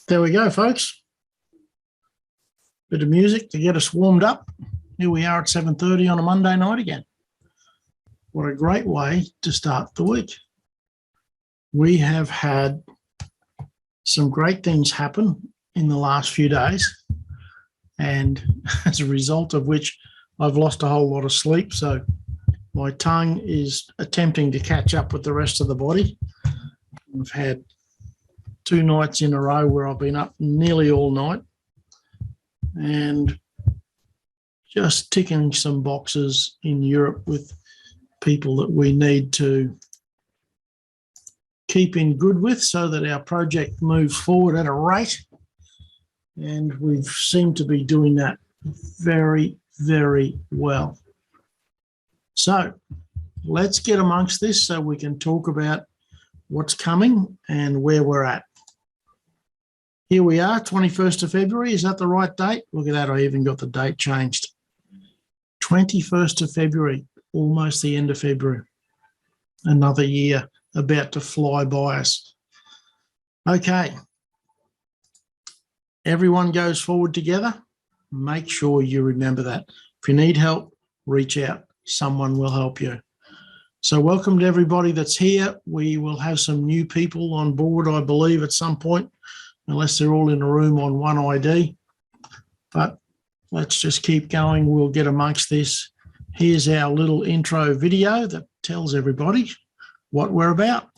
There we go, folks. Bit of music to get us warmed up. Here we are at 7:30 on a Monday night again. What a great way to start the week. We have had some great things happen in the last few days, and as a result of which I've lost a whole lot of sleep, so my tongue is attempting to catch up with the rest of the body. I've had 2 nights in a row where I've been up nearly all night and just ticking some boxes in Europe with people that we need to keep in good with so that our project moves forward at a rate. And we seem to be doing that very, very well. So let's get amongst this so we can talk about what's coming and where we're at. Here we are, 21st of February. Is that the right date? Look at that, I even got the date changed. 21st of February, almost the end of February. Another year about to fly by us. Okay. Everyone goes forward together. Make sure you remember that. If you need help, reach out. Someone will help you. So welcome to everybody that's here. We will have some new people on board, I believe, at some point, unless they're all in a room on one ID. But let's just keep going. We'll get amongst this. Here's our little intro video that tells everybody what we're about.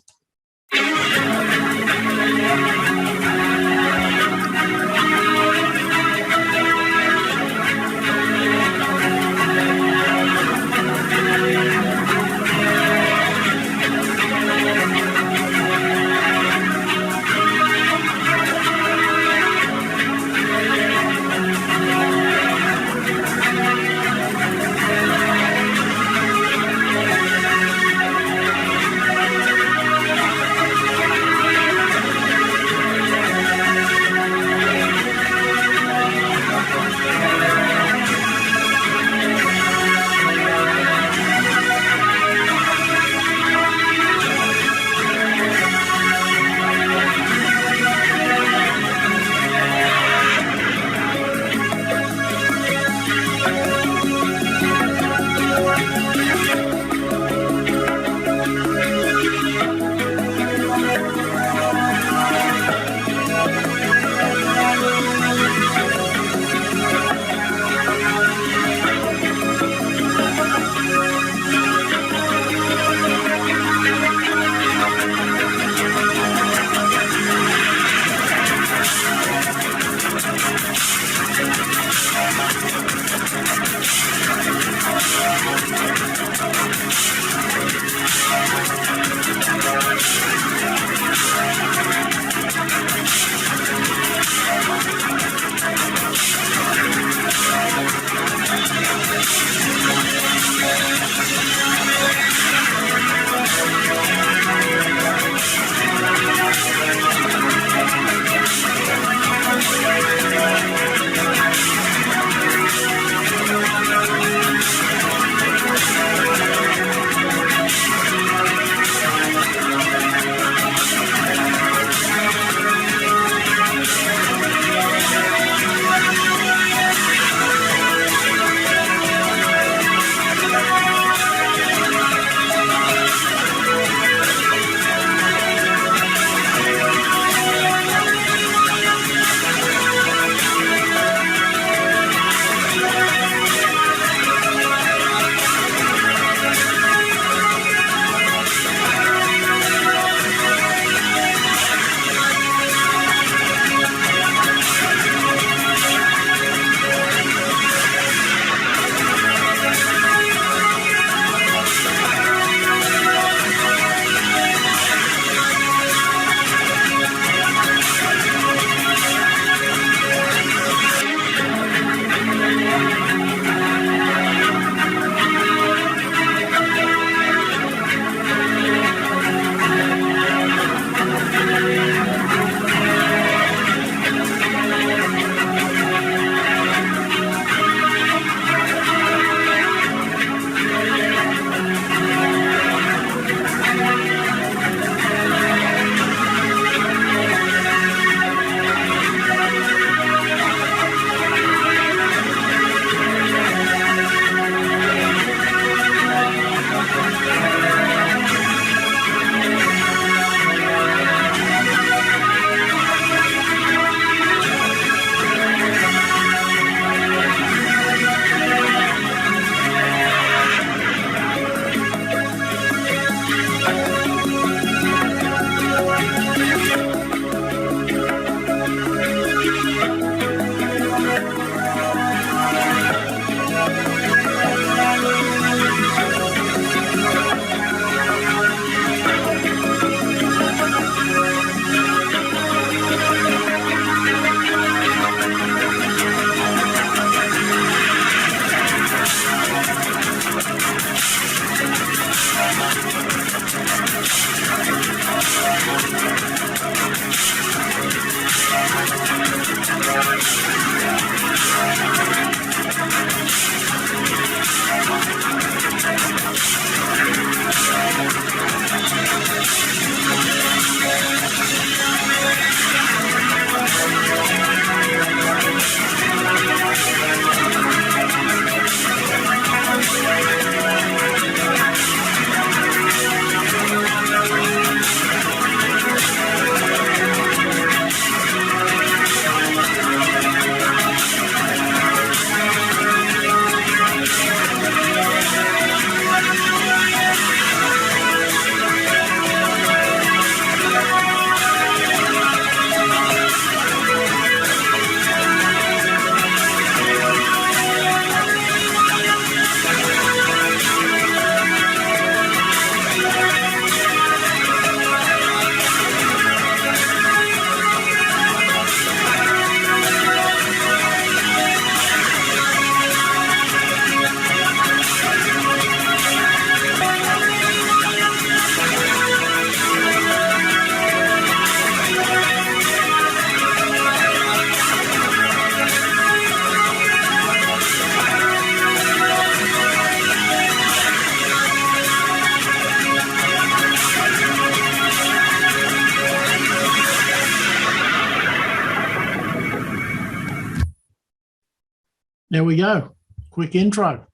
There we go. Quick intro.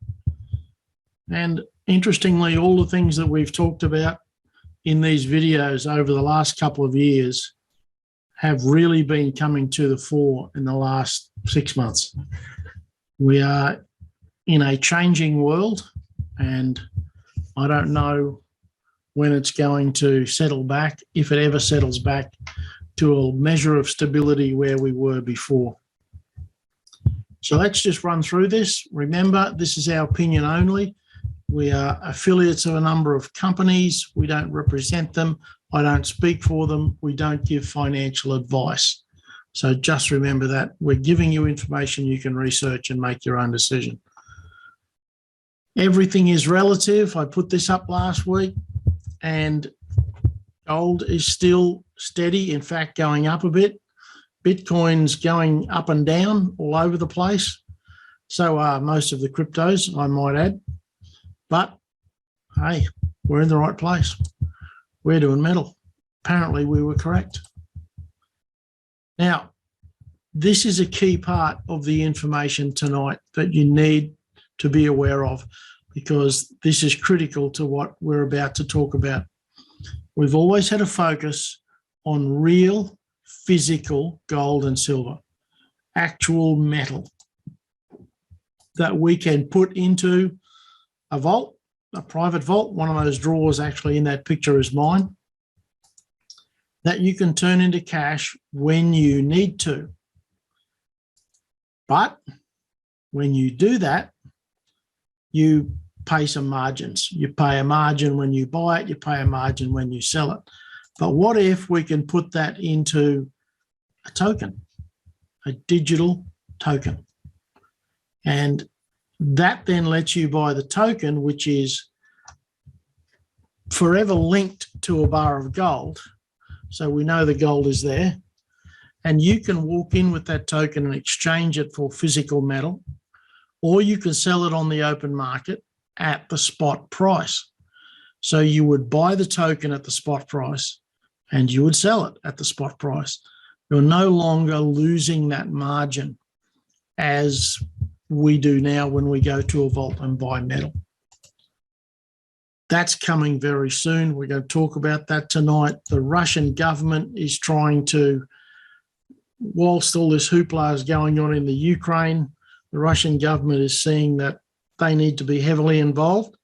And interestingly, all the things that we've talked about in these videos over the last couple of years have really been coming to the fore in the last 6 months. We are in a changing world, and I don't know when it's going to settle back, if it ever settles back to a measure of stability where we were before. So let's just run through this. Remember, this is our opinion only. We are affiliates of a number of companies. We don't represent them. I don't speak for them. We don't give financial advice. So just remember that. We're giving you information you can research and make your own decision. Everything is relative. I put this up last week, and gold is still steady, in fact, going up a bit. Bitcoin's going up and down all over the place. So are most of the cryptos, I might add. But, hey, we're in the right place. We're doing metal. Apparently, we were correct. Now, this is a key part of the information tonight that you need to be aware of, because this is critical to what we're about to talk about. We've always had a focus on real physical gold and silver, actual metal that we can put into a vault, a private vault. One of those drawers actually in that picture is mine, that you can turn into cash when you need to. But when you do that, you pay some margins. You pay a margin when you buy it, you pay a margin when you sell it. But what if we can put that into a token, a digital token? And that then lets you buy the token, which is forever linked to a bar of gold. So we know the gold is there. And you can walk in with that token and exchange it for physical metal, or you can sell it on the open market at the spot price. So you would buy the token at the spot price and you would sell it at the spot price. You're no longer losing that margin as we do now when we go to a vault and buy metal. That's coming very soon. We're going to talk about that tonight. The Russian government is trying to, whilst all this hoopla is going on in the Ukraine, the Russian government is seeing that they need to be heavily involved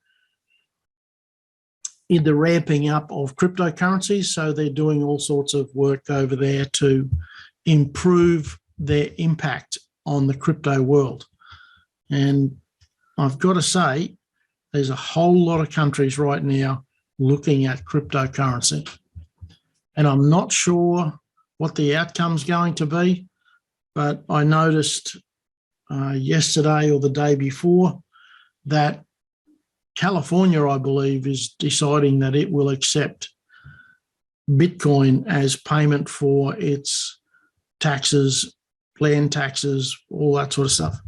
in the ramping up of cryptocurrencies. So they're doing all sorts of work over there to improve their impact on the crypto world. And I've got to say, there's a whole lot of countries right now looking at cryptocurrency. And I'm not sure what the outcome's going to be, but I noticed yesterday or the day before that California, I believe, is deciding that it will accept Bitcoin as payment for its taxes, land taxes, all that sort of stuff.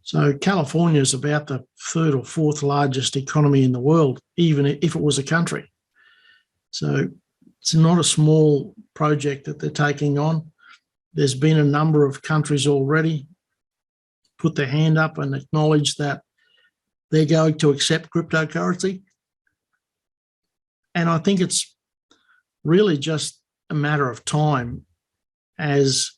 So California is about the third or fourth largest economy in the world, even if it was a country. So it's not a small project that they're taking on. There's been a number of countries already put their hand up and acknowledge that they're going to accept cryptocurrency. And I think it's really just a matter of time, as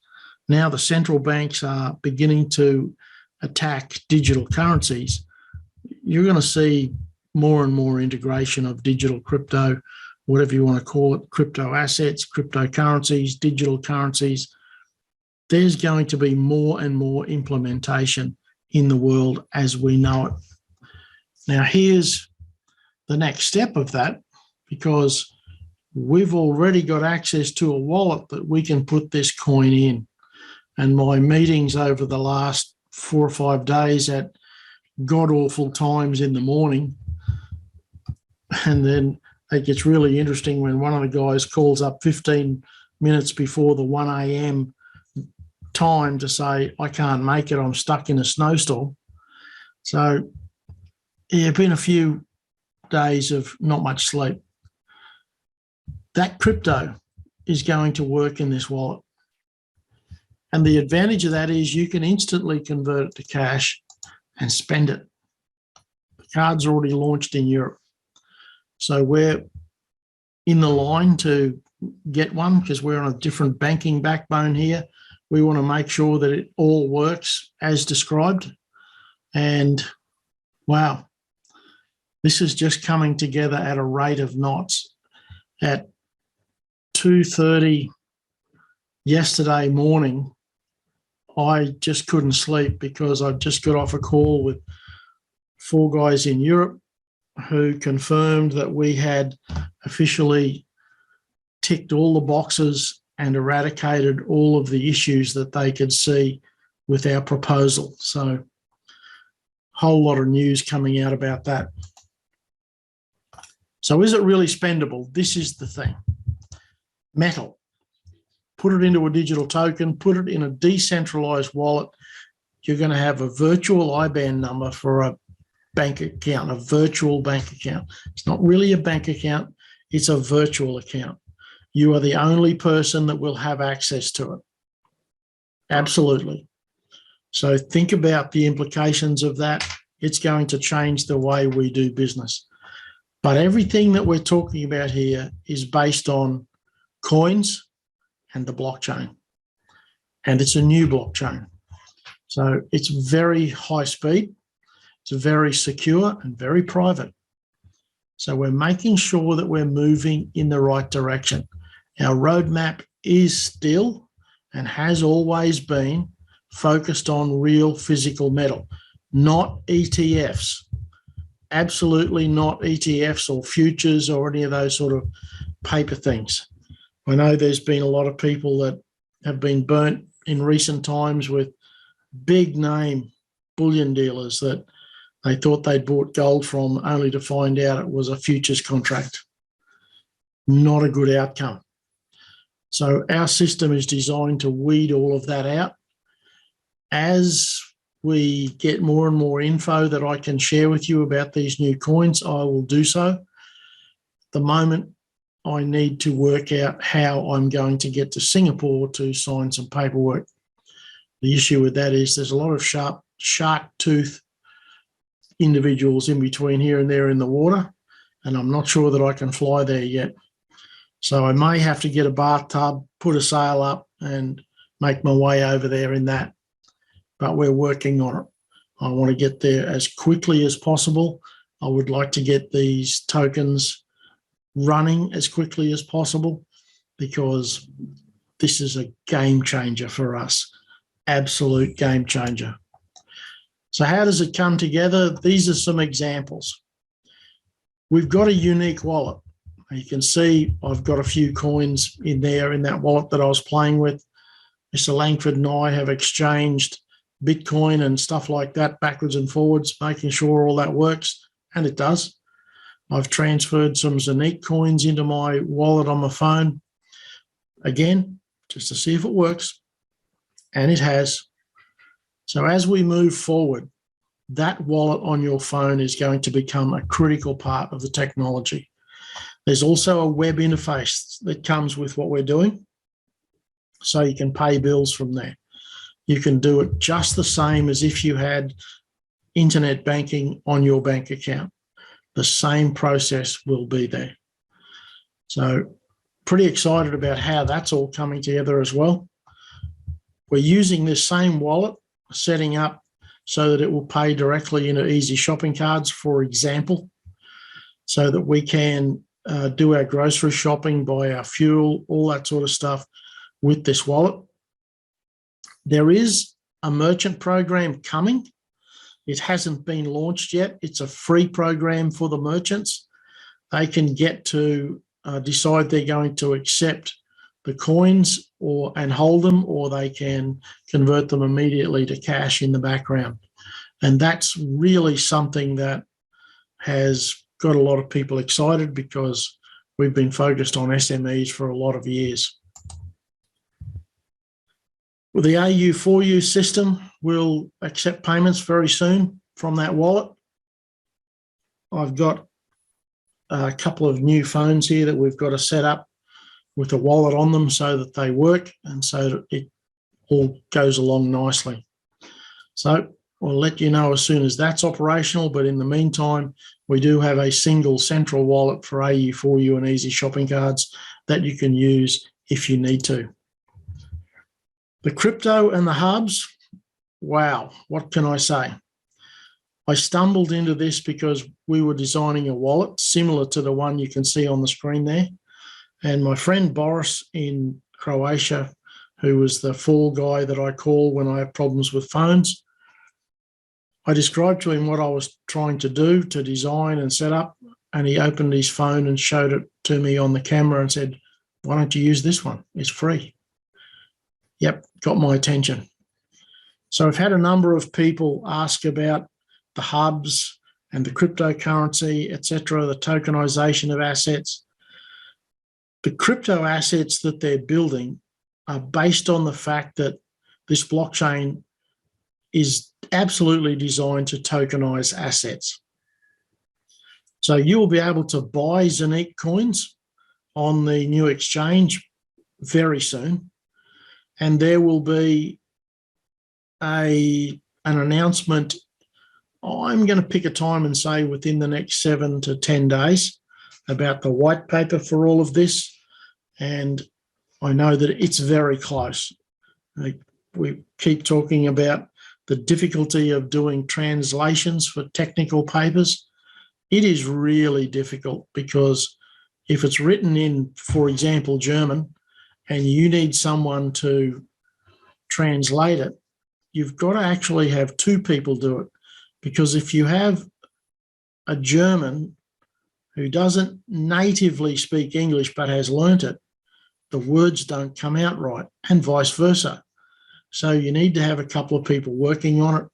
now the central banks are beginning to attack digital currencies. You're going to see more and more integration of digital crypto, whatever you want to call it, crypto assets, cryptocurrencies, digital currencies. There's going to be more and more implementation in the world as we know it. Now, here's the next step of that, because we've already got access to a wallet that we can put this coin in. And my meetings over the last 4 or 5 days at god-awful times in the morning, and then it gets really interesting when one of the guys calls up 15 minutes before the 1 a.m. time to say, I can't make it, I'm stuck in a snowstorm. So yeah, been a few days of not much sleep. That crypto is going to work in this wallet. And the advantage of that is you can instantly convert it to cash and spend it. The card's already launched in Europe. So we're in the line to get one because we're on a different banking backbone here. We want to make sure that it all works as described. And wow, this is just coming together at a rate of knots. At 2:30 yesterday morning, I just couldn't sleep because I just got off a call with 4 guys in Europe who confirmed that we had officially ticked all the boxes and eradicated all of the issues that they could see with our proposal. So, whole lot of news coming out about that. So is it really spendable? This is the thing. Metal. Put it into a digital token, put it in a decentralized wallet. You're going to have a virtual IBAN number for a bank account, a virtual bank account. It's not really a bank account, it's a virtual account. You are the only person that will have access to it. Absolutely. So think about the implications of that. It's going to change the way we do business. But everything that we're talking about here is based on coins and the blockchain. And it's a new blockchain. So it's very high speed, it's very secure and very private. So we're making sure that we're moving in the right direction. Our roadmap is still and has always been focused on real physical metal, not ETFs. Absolutely not ETFs or futures or any of those sort of paper things. I know there's been a lot of people that have been burnt in recent times with big name bullion dealers that they thought they'd bought gold from only to find out it was a futures contract. Not a good outcome. So our system is designed to weed all of that out. As we get more and more info that I can share with you about these new coins, I will do so. At the moment, I need to work out how I'm going to get to Singapore to sign some paperwork. The issue with that is there's a lot of shark tooth individuals in between here and there in the water, and I'm not sure that I can fly there yet. So I may have to get a bathtub, put a sail up and make my way over there in that. But we're working on it. I want to get there as quickly as possible. I would like to get these tokens running as quickly as possible because this is a game changer for us. Absolute game changer. So how does it come together? These are some examples. We've got a unique wallet. You can see I've got a few coins in there in that wallet that I was playing with. Mr. Langford and I have exchanged Bitcoin and stuff like that backwards and forwards, making sure all that works, and it does. I've transferred some Zonique coins into my wallet on my phone, again, just to see if it works, and it has. So as we move forward, that wallet on your phone is going to become a critical part of the technology. There's also a web interface that comes with what we're doing, so you can pay bills from there. You can do it just the same as if you had internet banking on your bank account. The same process will be there. So pretty excited about how that's all coming together as well. We're using this same wallet, setting up so that it will pay directly into easy shopping cards, for example, so that we can do our grocery shopping, buy our fuel, all that sort of stuff with this wallet. There is a merchant program coming. It hasn't been launched yet. It's a free program for the merchants. They can get to decide they're going to accept the coins and hold them, or they can convert them immediately to cash in the background. And that's really something that has got a lot of people excited because we've been focused on SMEs for a lot of years. Well, the AU4U system will accept payments very soon from that wallet. I've got a couple of new phones here that we've got to set up with a wallet on them so that they work and so that it all goes along nicely. So I'll let you know as soon as that's operational, but in the meantime, we do have a single central wallet for AU4U and Easy Shopping Cards that you can use if you need to. The crypto and the hubs, wow, what can I say? I stumbled into this because we were designing a wallet similar to the one you can see on the screen there. And my friend Boris in Croatia, who was the fall guy that I call when I have problems with phones, I described to him what I was trying to do to design and set up, and he opened his phone and showed it to me on the camera and said, "Why don't you use this one? It's free." Yep, got my attention. So I've had a number of people ask about the hubs and the cryptocurrency, etc., the tokenization of assets. The crypto assets that they're building are based on the fact that this blockchain is absolutely designed to tokenize assets. So you will be able to buy Zonique coins on the new exchange very soon, and there will be an announcement. I'm going to pick a time and say within the next 7 to 10 days about the white paper for all of this, and I know that it's very close. We keep talking about the difficulty of doing translations for technical papers. It is really difficult because if it's written in, for example, German, and you need someone to translate it, you've got to actually have two people do it. Because if you have a German who doesn't natively speak English but has learnt it, the words don't come out right, and vice versa. So you need to have a couple of people working on it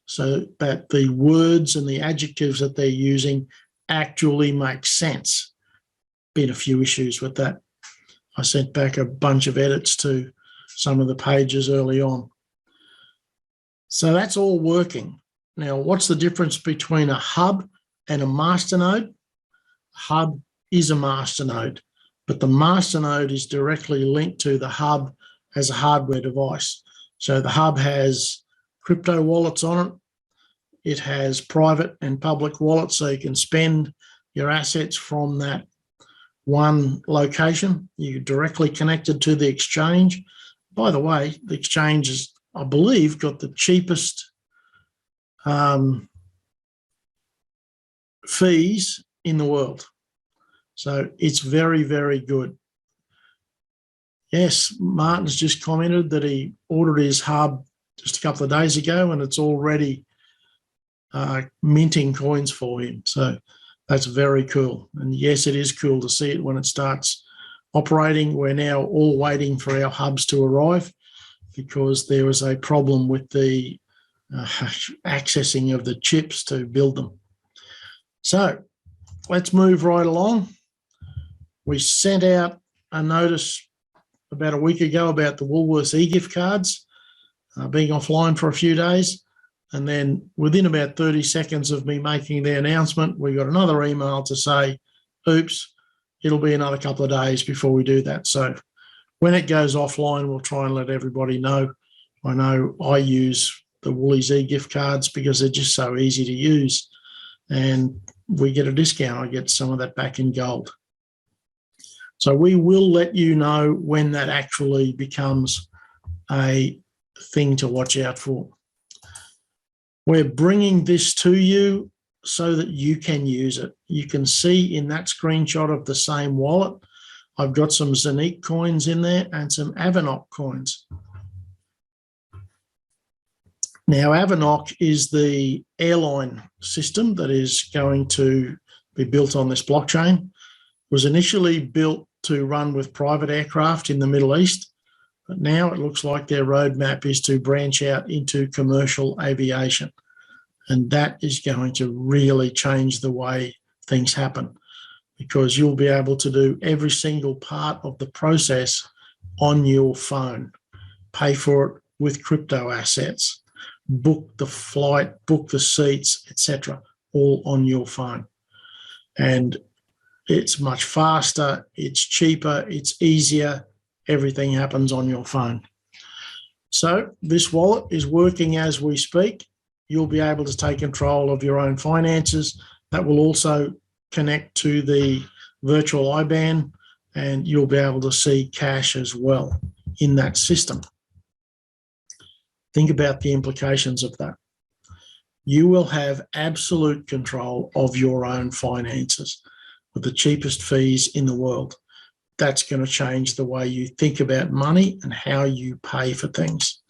so that the words and the adjectives that they're using actually make sense. Been a few issues with that. I sent back a bunch of edits to some of the pages early on. So that's all working. Now, what's the difference between a hub and a masternode? Hub is a masternode, but the masternode is directly linked to the hub as a hardware device. So the hub has crypto wallets on it. It has private and public wallets, so you can spend your assets from that one location. You're directly connected to the exchange. By the way, the exchange is, I believe, got the cheapest fees in the world. So it's very, very good. Yes, Martin's just commented that he ordered his hub just a couple of days ago and it's already minting coins for him. So that's very cool. And yes, it is cool to see it when it starts operating. We're now all waiting for our hubs to arrive because there was a problem with the accessing of the chips to build them. So let's move right along. We sent out a notice about a week ago about the Woolworths e-gift cards being offline for a few days. And then within about 30 seconds of me making the announcement, we got another email to say, oops, it'll be another couple of days before we do that. So when it goes offline, we'll try and let everybody know. I know I use the Woolies e-gift cards because they're just so easy to use. And we get a discount. I get some of that back in gold. So we will let you know when that actually becomes a thing to watch out for. We're bringing this to you so that you can use it. You can see in that screenshot of the same wallet, I've got some Zonique coins in there and some Avanoc coins. Now, Avanoc is the airline system that is going to be built on this blockchain. It was initially built to run with private aircraft in the Middle East, but now it looks like their roadmap is to branch out into commercial aviation. And that is going to really change the way things happen because you'll be able to do every single part of the process on your phone, pay for it with crypto assets, book the flight, book the seats, etc., all on your phone. And it's much faster, it's cheaper, it's easier, everything happens on your phone. So this wallet is working as we speak. You'll be able to take control of your own finances. That will also connect to the virtual IBAN, and you'll be able to see cash as well in that system. Think about the implications of that. You will have absolute control of your own finances with the cheapest fees in the world. That's going to change the way you think about money and how you pay for things.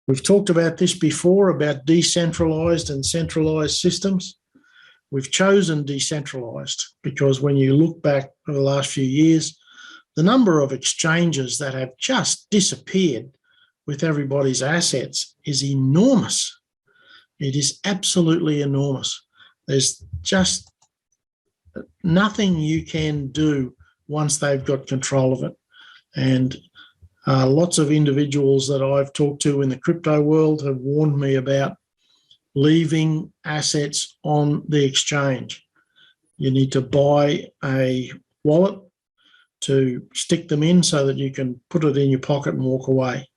We've talked about this before, about decentralized and centralized systems. We've chosen decentralized because when you look back over the last few years, the number of exchanges that have just disappeared with everybody's assets is enormous. It is absolutely enormous. There's just nothing you can do once they've got control of it. And lots of individuals that I've talked to in the crypto world have warned me about leaving assets on the exchange. You need to buy a wallet to stick them in so that you can put it in your pocket and walk away.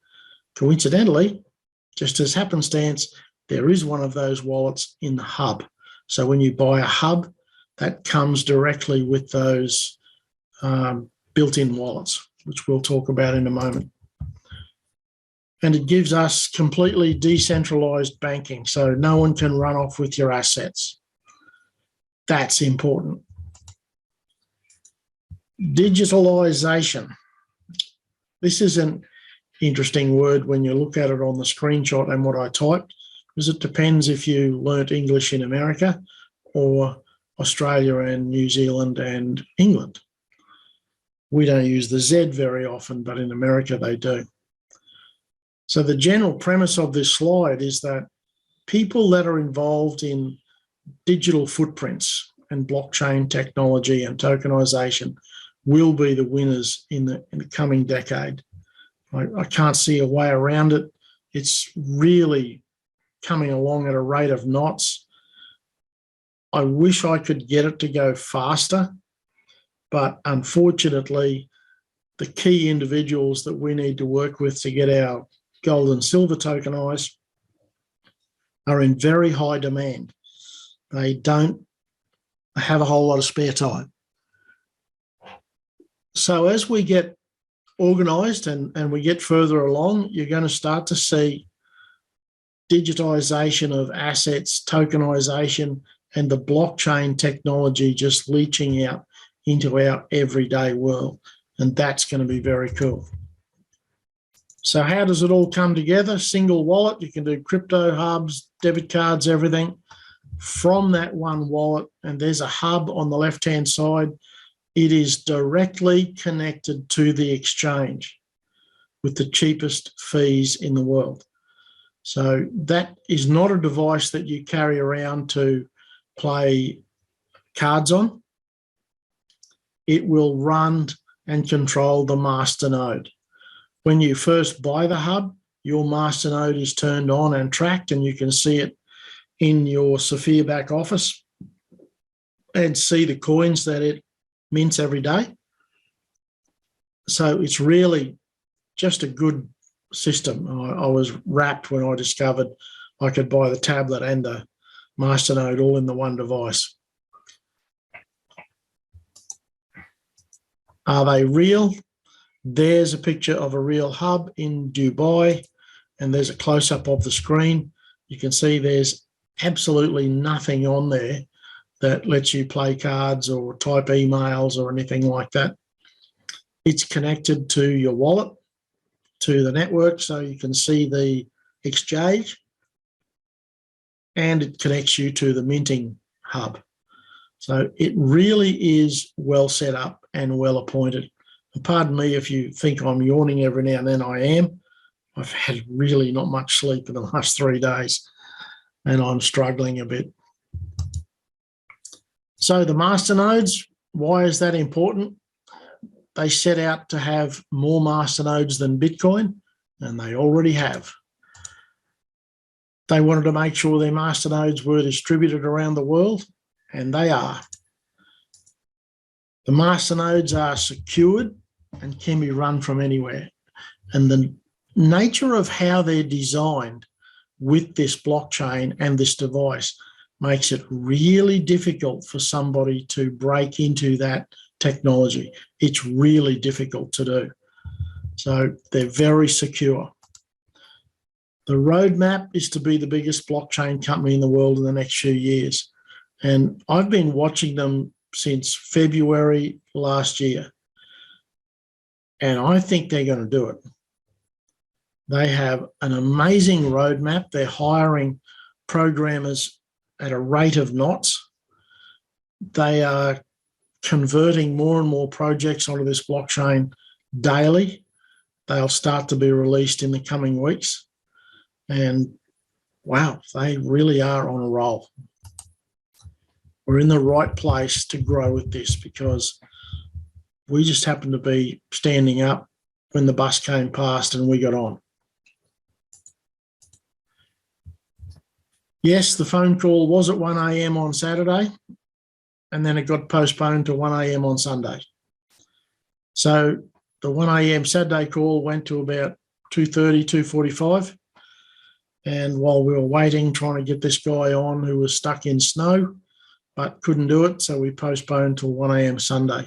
Coincidentally, just as happenstance, there is one of those wallets in the hub. So when you buy a hub, that comes directly with those built-in wallets, which we'll talk about in a moment. And it gives us completely decentralized banking, so no one can run off with your assets. That's important. Digitalisation. This is an interesting word when you look at it on the screenshot and what I typed, because it depends if you learnt English in America or Australia and New Zealand and England. We don't use the Z very often, but in America they do. So the general premise of this slide is that people that are involved in digital footprints and blockchain technology and tokenization will be the winners in the coming decade. I can't see a way around it. It's really coming along at a rate of knots. I wish I could get it to go faster, but unfortunately, the key individuals that we need to work with to get our gold and silver tokenized are in very high demand. They don't have a whole lot of spare time. So as we get organized and we get further along, you're going to start to see digitization of assets, tokenization, and the blockchain technology just leaching out into our everyday world. And that's going to be very cool. So how does it all come together? Single wallet, you can do crypto hubs, debit cards, everything from that one wallet. And there's a hub on the left-hand side. It is directly connected to the exchange with the cheapest fees in the world. So that is not a device that you carry around to play cards on. It will run and control the Masternode. When you first buy the hub, your Masternode is turned on and tracked, and you can see it in your Sophia back office and see the coins that it mints every day. So it's really just a good system. I was rapt when I discovered I could buy the tablet and the Masternode all in the one device. Are they real? There's a picture of a real hub in Dubai, and there's a close-up of the screen. You can see there's absolutely nothing on there that lets you play cards or type emails or anything like that. It's connected to your wallet, to the network, so you can see the exchange, and it connects you to the minting hub. So it really is well set up and well appointed. And pardon me if you think I'm yawning every now and then, I am. I've had really not much sleep in the last 3 days, and I'm struggling a bit. So the Masternodes, why is that important? They set out to have more Masternodes than Bitcoin, and they already have. They wanted to make sure their Masternodes were distributed around the world, and they are. The Masternodes are secured and can be run from anywhere. And the nature of how they're designed with this blockchain and this device makes it really difficult for somebody to break into that technology. It's really difficult to do. So they're very secure. The roadmap is to be the biggest blockchain company in the world in the next few years. And I've been watching them since February last year. And I think they're going to do it. They have an amazing roadmap. They're hiring programmers at a rate of knots. They are converting more and more projects onto this blockchain daily. They'll start to be released in the coming weeks. And wow, they really are on a roll. We're in the right place to grow with this because we just happened to be standing up when the bus came past and we got on. Yes, the phone call was at 1 a.m. on Saturday, and then it got postponed to 1 a.m. on Sunday. So the 1 a.m. Saturday call went to about 2:30, 2:45. And while we were waiting, trying to get this guy on who was stuck in snow, but couldn't do it, so we postponed till 1 a.m. Sunday.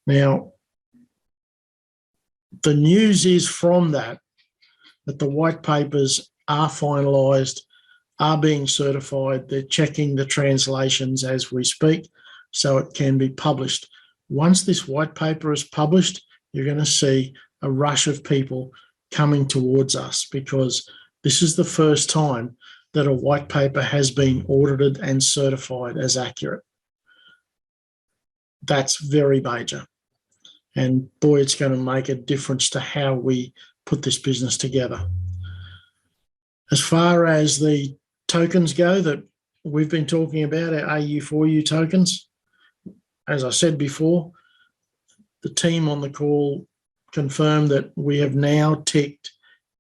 Now, the news is from that the white papers are finalised, are being certified. They're checking the translations as we speak, so it can be published. Once this white paper is published, you're going to see a rush of people coming towards us because this is the first time that a white paper has been audited and certified as accurate. That's very major. And boy, it's going to make a difference to how we put this business together. As far as the tokens go that we've been talking about, our AU4U tokens, as I said before, the team on the call confirmed that we have now ticked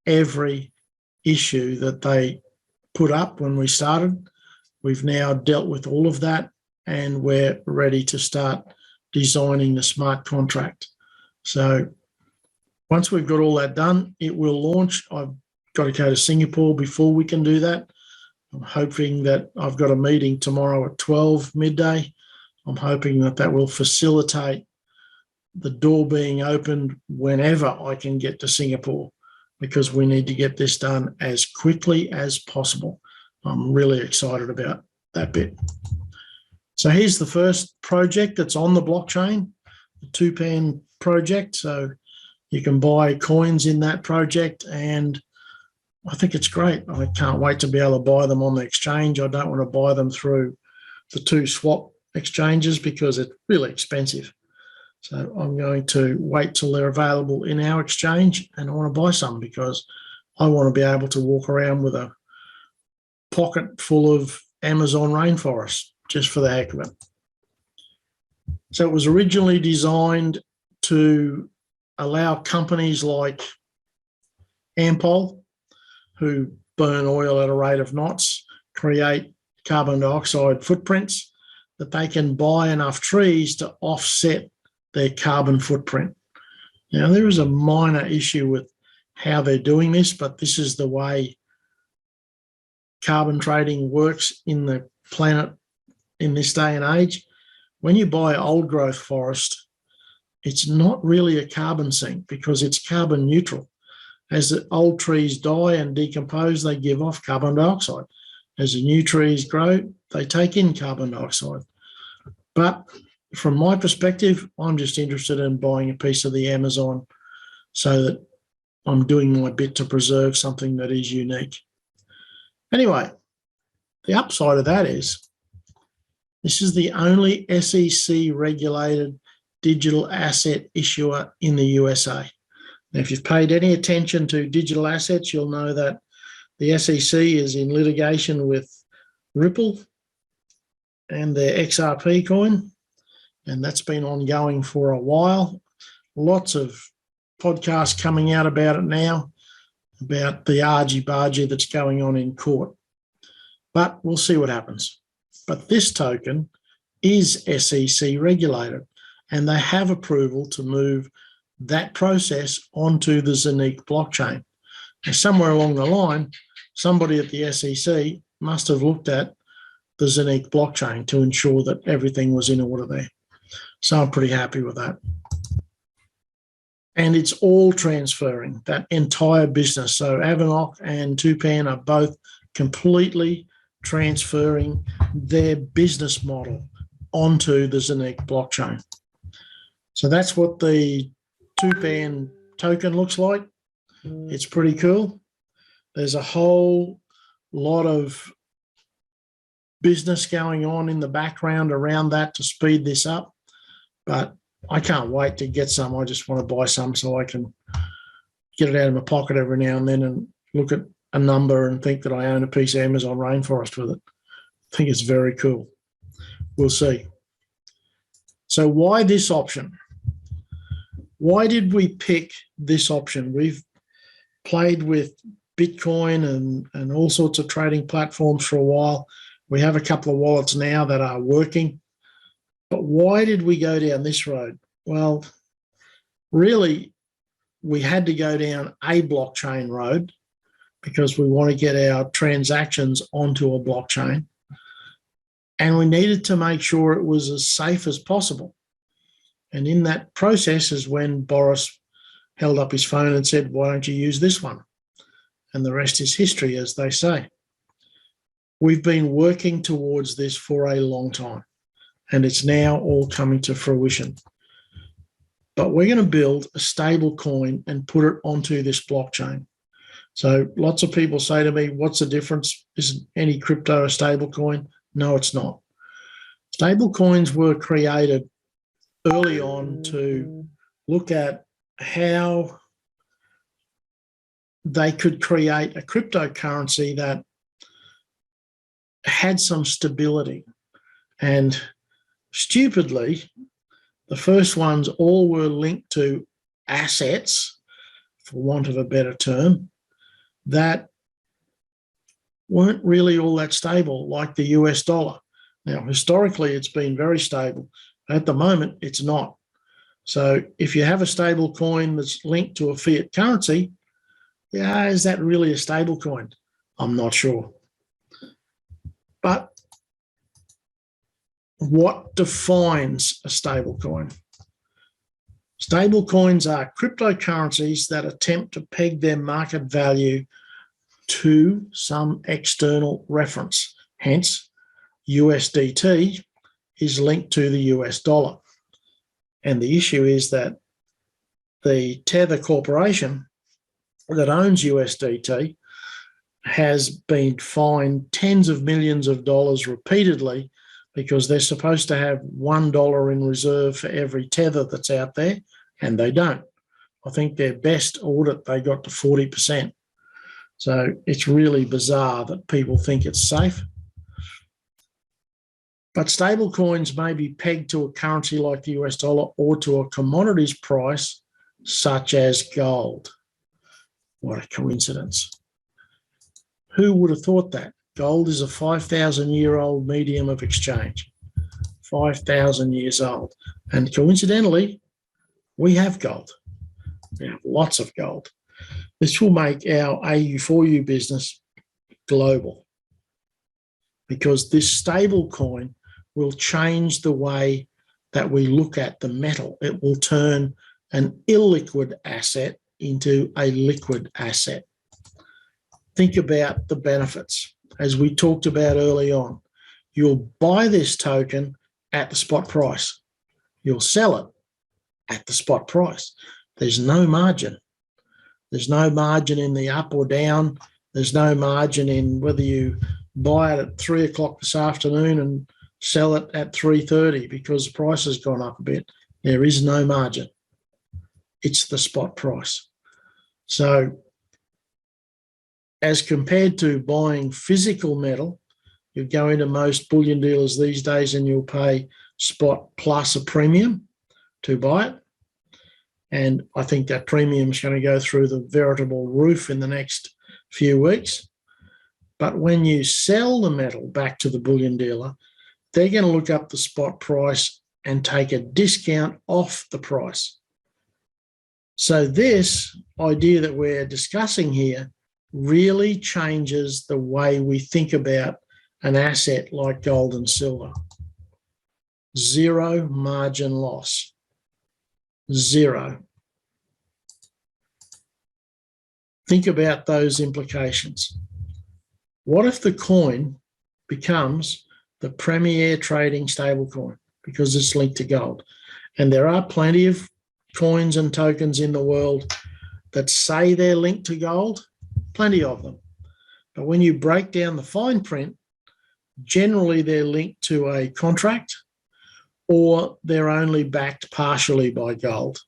every issue that they put up when we started. We've now dealt with all of that and we're ready to start designing the smart contract. So once we've got all that done, it will launch. I've got to go to Singapore before we can do that. I'm hoping that I've got a meeting tomorrow at 12 midday. I'm hoping that that will facilitate the door being opened whenever I can get to Singapore, because we need to get this done as quickly as possible. I'm really excited about that bit. So here's the first project that's on the blockchain, the Tupan project. So you can buy coins in that project, and I think it's great. I can't wait to be able to buy them on the exchange. I don't want to buy them through the two swap exchanges because it's really expensive. So I'm going to wait till they're available in our exchange, and I want to buy some because I want to be able to walk around with a pocket full of Amazon rainforest just for the heck of it. So it was originally designed to allow companies like Ampol, who burn oil at a rate of knots, create carbon dioxide footprints, that they can buy enough trees to offset their carbon footprint. Now, there is a minor issue with how they're doing this, but this is the way carbon trading works in the planet in this day and age. When you buy old growth forest, it's not really a carbon sink because it's carbon neutral. As the old trees die and decompose, they give off carbon dioxide. As the new trees grow, they take in carbon dioxide. But from my perspective, I'm just interested in buying a piece of the Amazon so that I'm doing my bit to preserve something that is unique. Anyway, the upside of that is this is the only SEC-regulated digital asset issuer in the USA. Now, if you've paid any attention to digital assets, you'll know that the SEC is in litigation with Ripple and their XRP coin, and that's been ongoing for a while. Lots of podcasts coming out about it now, about the argy-bargy that's going on in court. But we'll see what happens. But this token is SEC regulated, and they have approval to move that process onto the Zonique blockchain. And somewhere along the line, somebody at the SEC must have looked at the Zonique blockchain to ensure that everything was in order there. So I'm pretty happy with that. And it's all transferring, that entire business. So Avanok and Tupan are both completely transferring their business model onto the Zonique blockchain. So that's what the Tupan token looks like. It's pretty cool. There's a whole lot of business going on in the background around that to speed this up, but I can't wait to get some. I just want to buy some so I can get it out of my pocket every now and then and look at a number and think that I own a piece of Amazon rainforest with it. I think it's very cool. We'll see. So why this option? Why did we pick this option? We've played with Bitcoin and all sorts of trading platforms for a while. We have a couple of wallets now that are working. But why did we go down this road? Well, really, we had to go down a blockchain road because we want to get our transactions onto a blockchain. And we needed to make sure it was as safe as possible. And in that process is when Boris held up his phone and said, why don't you use this one? And the rest is history, as they say. We've been working towards this for a long time, and it's now all coming to fruition. But we're going to build a stable coin and put it onto this blockchain. So lots of people say to me, what's the difference? Isn't any crypto a stable coin? No, it's not. Stable coins were created early on to look at how they could create a cryptocurrency that had some stability. And stupidly, the first ones all were linked to assets, for want of a better term, that weren't really all that stable, like the US dollar. Now, historically, it's been very stable. At the moment, it's not. So if you have a stable coin that's linked to a fiat currency, yeah, is that really a stable coin? I'm not sure. But what defines a stable coin? Stable coins are cryptocurrencies that attempt to peg their market value to some external reference. Hence, USDT is linked to the US dollar. And the issue is that the Tether Corporation that owns USDT has been fined tens of millions of dollars repeatedly because they're supposed to have $1 in reserve for every tether that's out there, and they don't. I think their best audit, they got to 40%. So it's really bizarre that people think it's safe. But stable coins may be pegged to a currency like the US dollar or to a commodities price such as gold. What a coincidence. Who would have thought that? Gold is a 5,000-year-old medium of exchange, 5,000 years old. And coincidentally, we have gold. We have lots of gold. This will make our AU4U business global because this stable coin will change the way that we look at the metal. It will turn an illiquid asset into a liquid asset. Think about the benefits. As we talked about early on, you'll buy this token at the spot price. You'll sell it at the spot price. There's no margin. There's no margin in the up or down. There's no margin in whether you buy it at 3 o'clock this afternoon and sell it at 3:30 because the price has gone up a bit. There is no margin. It's the spot price. So as compared to buying physical metal, you go into most bullion dealers these days and you'll pay spot plus a premium to buy it. And I think that premium is going to go through the veritable roof in the next few weeks. But when you sell the metal back to the bullion dealer, they're going to look up the spot price and take a discount off the price. So this idea that we're discussing here really changes the way we think about an asset like gold and silver. Zero margin loss. Zero. Think about those implications. What if the coin becomes the premier trading stablecoin because it's linked to gold? And there are plenty of coins and tokens in the world that say they're linked to gold, plenty of them. But when you break down the fine print, generally they're linked to a contract or they're only backed partially by gold.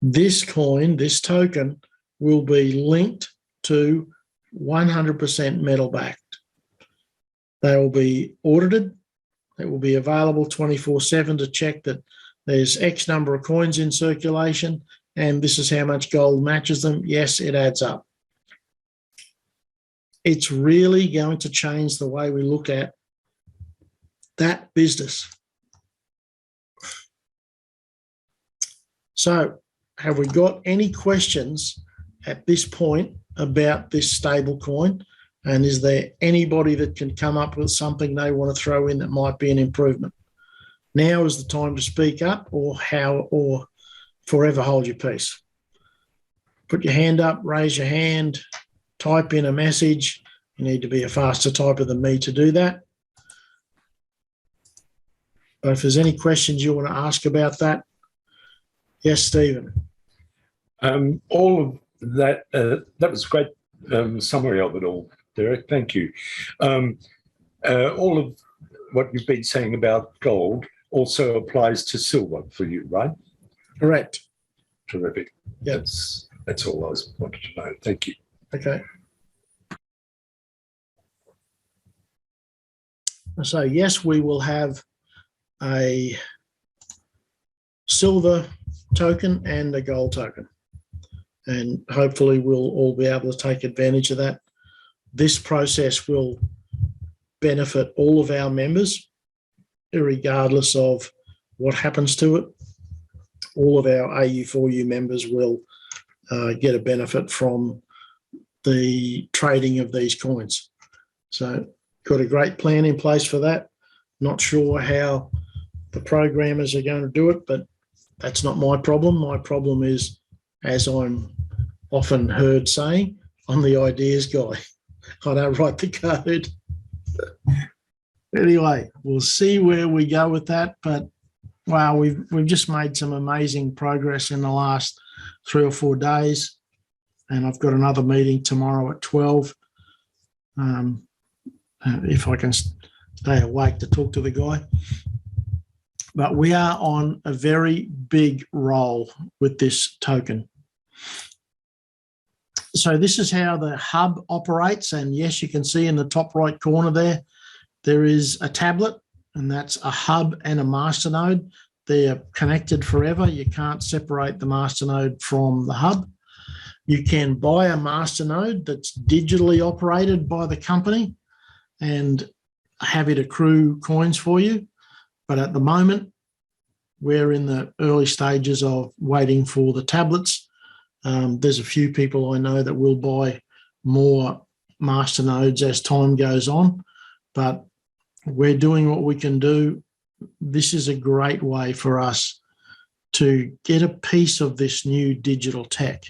This coin, this token, will be linked to 100% metal backed. They will be audited. It will be available 24/7 to check that there's X number of coins in circulation and this is how much gold matches them. Yes, it adds up. It's really going to change the way we look at that business. So, have we got any questions at this point about this stable coin? And is there anybody that can come up with something they want to throw in that might be an improvement? Now is the time to speak up, or forever hold your peace. Put your hand up, raise your hand, type in a message. You need to be a faster typer than me to do that. But if there's any questions you want to ask about that, yes, Stephen. All of that, that was a great summary of it all, Derek. Thank you. All of what you've been saying about gold also applies to silver for you, right? Correct. Terrific. Yep. That's all I wanted to know. Thank you. Okay. So yes, we will have a silver token and a gold token. And hopefully we'll all be able to take advantage of that. This process will benefit all of our members, regardless of what happens to it. All of our AU4U members will get a benefit from the trading of these coins. So got a great plan in place for that. Not sure how the programmers are going to do it, but that's not my problem. My problem is, as I'm often heard saying, I'm the ideas guy. I don't write the code. Anyway, we'll see where we go with that. But wow, we've just made some amazing progress in the last 3 or 4 days. And I've got another meeting tomorrow at 12. If I can stay awake to talk to the guy. But we are on a very big roll with this token. So this is how the hub operates. And yes, you can see in the top right corner there is a tablet, and that's a hub and a masternode. They're connected forever. You can't separate the masternode from the hub. You can buy a masternode that's digitally operated by the company and have it accrue coins for you. But at the moment, we're in the early stages of waiting for the tablets. There's a few people I know that will buy more masternodes as time goes on, but we're doing what we can do. This is a great way for us to get a piece of this new digital tech.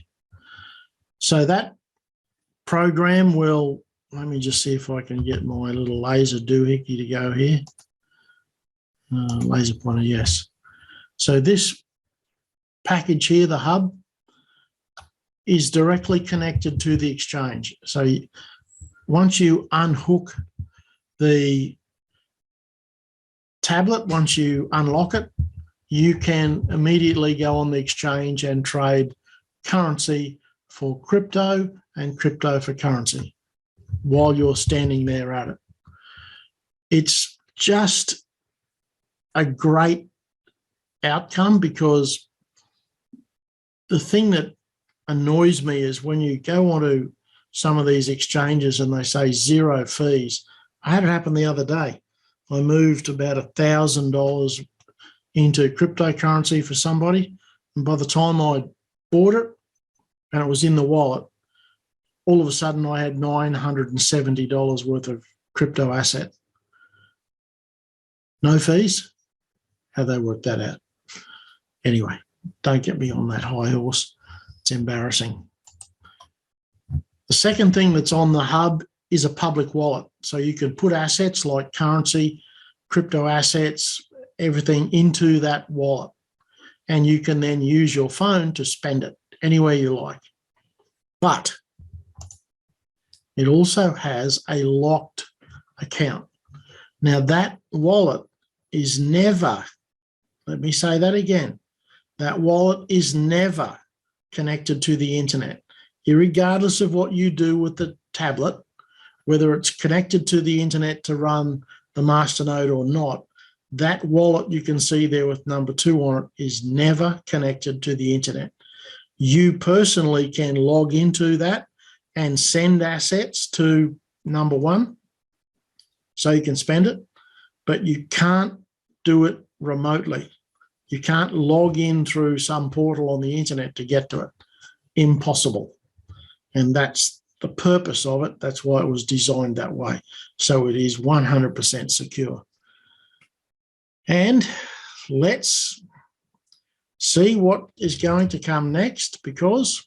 So that program will, let me just see if I can get my little laser doohickey to go here. Laser pointer, yes. So this package here, the hub, is directly connected to the exchange. So once you unhook the tablet, once you unlock it, you can immediately go on the exchange and trade currency for crypto and crypto for currency while you're standing there at it. It's just a great outcome, because the thing that annoys me is when you go onto some of these exchanges and they say 0 fees. I had it happen the other day. I moved about $1,000 into cryptocurrency for somebody, And by the time I bought it and it was in the wallet, all of a sudden I had $970 worth of crypto asset. No fees? How they work that out? Anyway, don't get me on that high horse. It's embarrassing. The second thing that's on the hub is a public wallet. So you can put assets like currency, crypto assets, everything into that wallet. And you can then use your phone to spend it anywhere you like. But it also has a locked account. Now that wallet is never, let me say that again, that wallet is never connected to the internet. Irregardless of what you do with the tablet, whether it's connected to the internet to run the Masternode or not, that wallet you can see there with number 2 on it is never connected to the internet. You personally can log into that and send assets to number 1 so you can spend it, but you can't do it remotely. You can't log in through some portal on the internet to get to it. Impossible. And that's the purpose of it. That's why it was designed that way. So it is 100% secure. And let's see what is going to come next, because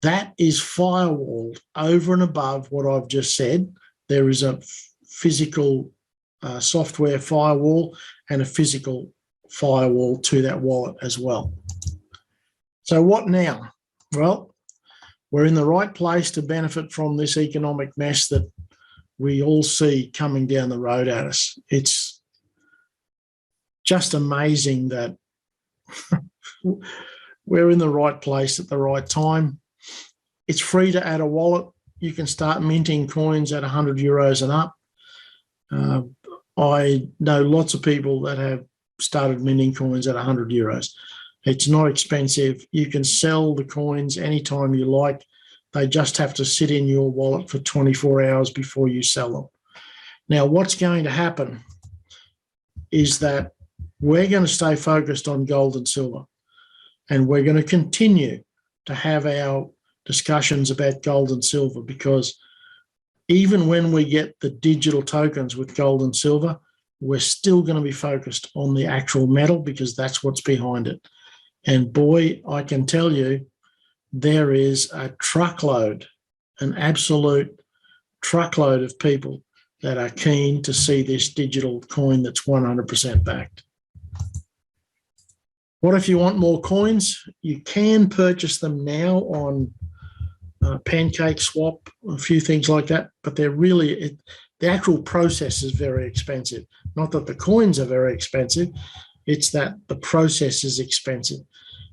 that is firewalled over and above what I've just said. There is a physical software firewall and a physical firewall to that wallet as well. So what now? Well, we're in the right place to benefit from this economic mess that we all see coming down the road at us. It's just amazing that we're in the right place at the right time. It's free to add a wallet. You can start minting coins at 100 euros and up. I know lots of people that have started minting coins at 100 euros. It's not expensive. You can sell the coins anytime you like. They just have to sit in your wallet for 24 hours before you sell them. Now, what's going to happen is that we're going to stay focused on gold and silver, and we're going to continue to have our discussions about gold and silver, because even when we get the digital tokens with gold and silver, we're still going to be focused on the actual metal, because that's what's behind it. And boy, I can tell you, there is a truckload, an absolute truckload of people that are keen to see this digital coin that's 100% backed. What if you want more coins? You can purchase them now on Pancake Swap, a few things like that, but they're really, the actual process is very expensive. Not that the coins are very expensive, it's that the process is expensive.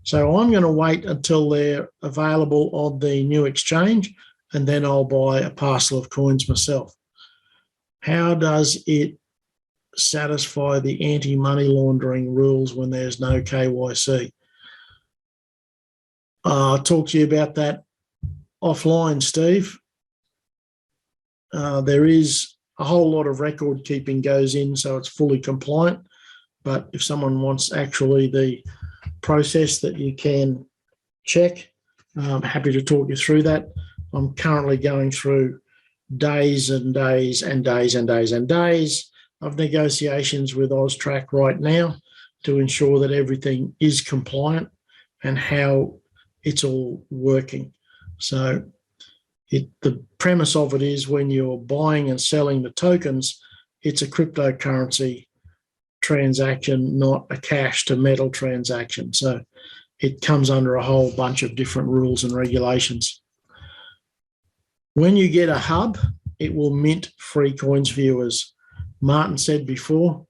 So I'm going to wait until they're available on the new exchange, and then I'll buy a parcel of coins myself. How does it satisfy the anti-money laundering rules when there's no KYC? I'll talk to you about that offline, Steve. There is a whole lot of record keeping goes in, so it's fully compliant. But if someone wants actually the process that you can check, I'm happy to talk you through that. I'm currently going through days and days and days and days and days of negotiations with AUSTRAC right now to ensure that everything is compliant and how it's all working. So the premise of it is, when you're buying and selling the tokens, it's a cryptocurrency transaction, not a cash to metal transaction. So it comes under a whole bunch of different rules and regulations. When you get a hub, it will mint free coins for you. As Martin said before,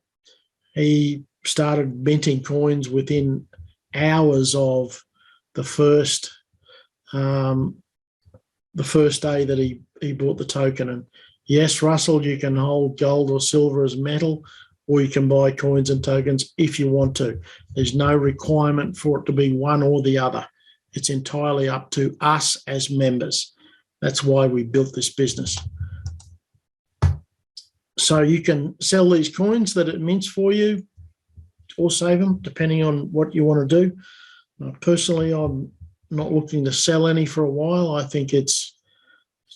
he started minting coins within hours of the first day that he bought the token. And yes, Russell, you can hold gold or silver as metal, or you can buy coins and tokens if you want to. There's no requirement for it to be one or the other. It's entirely up to us as members. That's why we built this business. So you can sell these coins that it mints for you or save them, depending on what you want to do. Personally, I'm not looking to sell any for a while. I think it's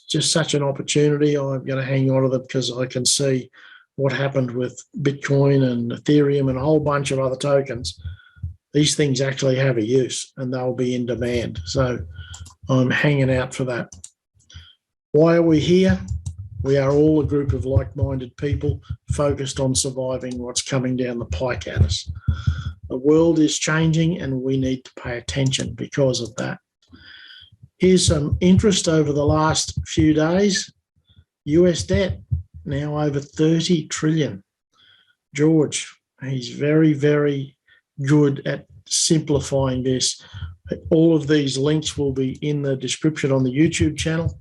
just such an opportunity. I'm going to hang on to them because I can see what happened with Bitcoin and Ethereum and a whole bunch of other tokens. These things actually have a use and they'll be in demand. So I'm hanging out for that. Why are we here? We are all a group of like-minded people focused on surviving what's coming down the pike at us. The world is changing and we need to pay attention because of that. Here's some interest over the last few days. US debt, now over 30 trillion. George, he's very, very good at simplifying this. All of these links will be in the description on the YouTube channel.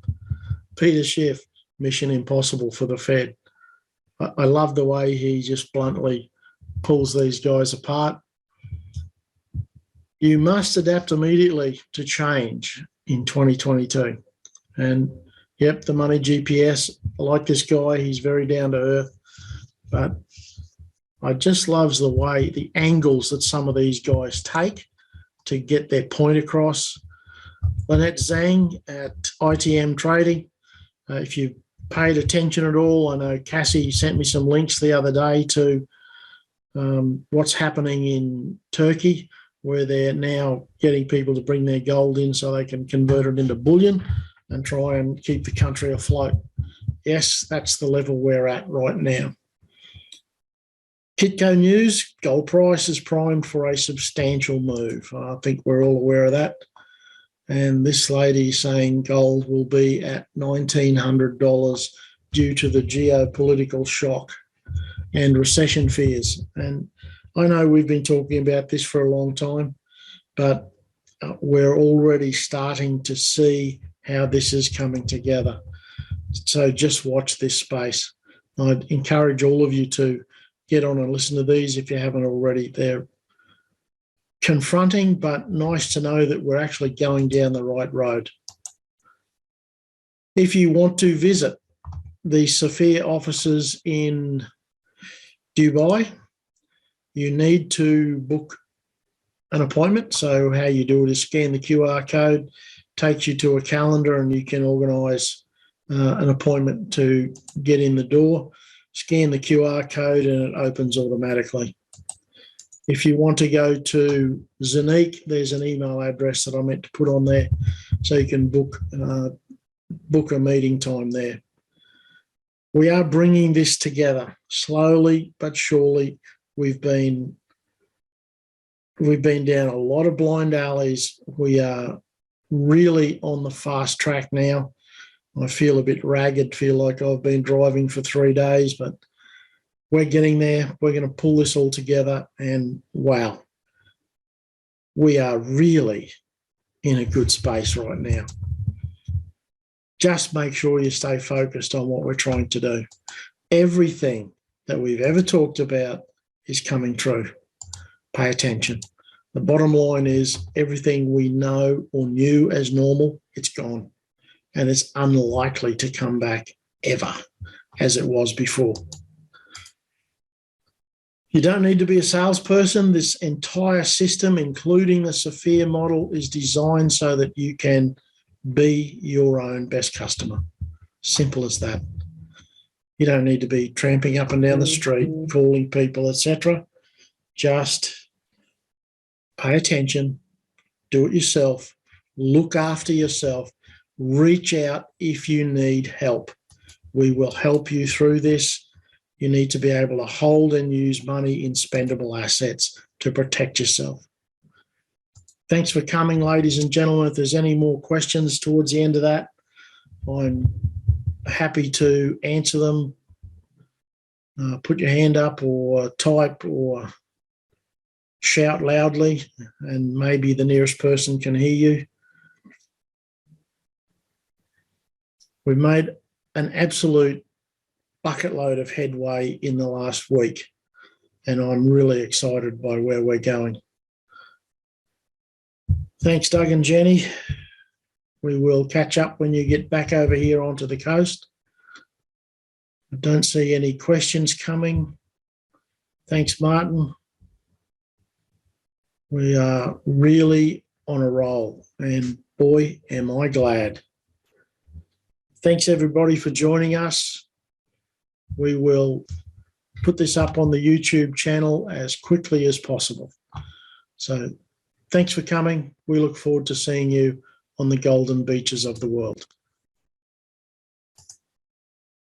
Peter Schiff, Mission Impossible for the Fed. I love the way he just bluntly pulls these guys apart. You must adapt immediately to change in 2022. And yep, the money GPS, I like this guy. He's very down to earth. But I just loves the way, the angles that some of these guys take to get their point across. Lynette Zhang at ITM Trading. If you paid attention at all, I know Cassie sent me some links the other day to what's happening in Turkey, where they're now getting people to bring their gold in so they can convert it into bullion and try and keep the country afloat. Yes, that's the level we're at right now. Kitco News, gold price is primed for a substantial move. I think we're all aware of that. And this lady is saying gold will be at $1,900 due to the geopolitical shock and recession fears. And I know we've been talking about this for a long time, but we're already starting to see how this is coming together. So just watch this space. I'd encourage all of you to get on and listen to these if you haven't already. They're confronting, but nice to know that we're actually going down the right road. If you want to visit the Sophia offices in Dubai, you need to book an appointment. So how you do it is scan the QR code, takes you to a calendar, and you can organise an appointment to get in the door. Scan the QR code and it opens automatically. If you want to go to Zanique, there's an email address that I meant to put on there so you can book a meeting time there. We are bringing this together slowly but surely. We've been down a lot of blind alleys. We are really on the fast track now. I feel a bit ragged, feel like I've been driving for 3 days, but we're getting there. We're going to pull this all together, and wow, we are really in a good space right now. Just make sure you stay focused on what we're trying to do. Everything that we've ever talked about is coming true. Pay attention. The bottom line is everything we know or knew as normal, it's gone. And it's unlikely to come back ever as it was before. You don't need to be a salesperson. This entire system, including the Sophia model, is designed so that you can be your own best customer. Simple as that. You don't need to be tramping up and down the street, calling people, etc. Just pay attention, do it yourself, look after yourself, reach out if you need help. We will help you through this. You need to be able to hold and use money in spendable assets to protect yourself. Thanks for coming, ladies and gentlemen. If there's any more questions towards the end of that, I'm happy to answer them. Put your hand up or type or shout loudly, and maybe the nearest person can hear you. We've made an absolute bucket load of headway in the last week, and I'm really excited by where we're going. Thanks, Doug and Jenny. We will catch up when you get back over here onto the coast. I don't see any questions coming. Thanks, Martin. We are really on a roll, and boy, am I glad. Thanks everybody for joining us. We will put this up on the YouTube channel as quickly as possible. So thanks for coming. We look forward to seeing you on the golden beaches of the world.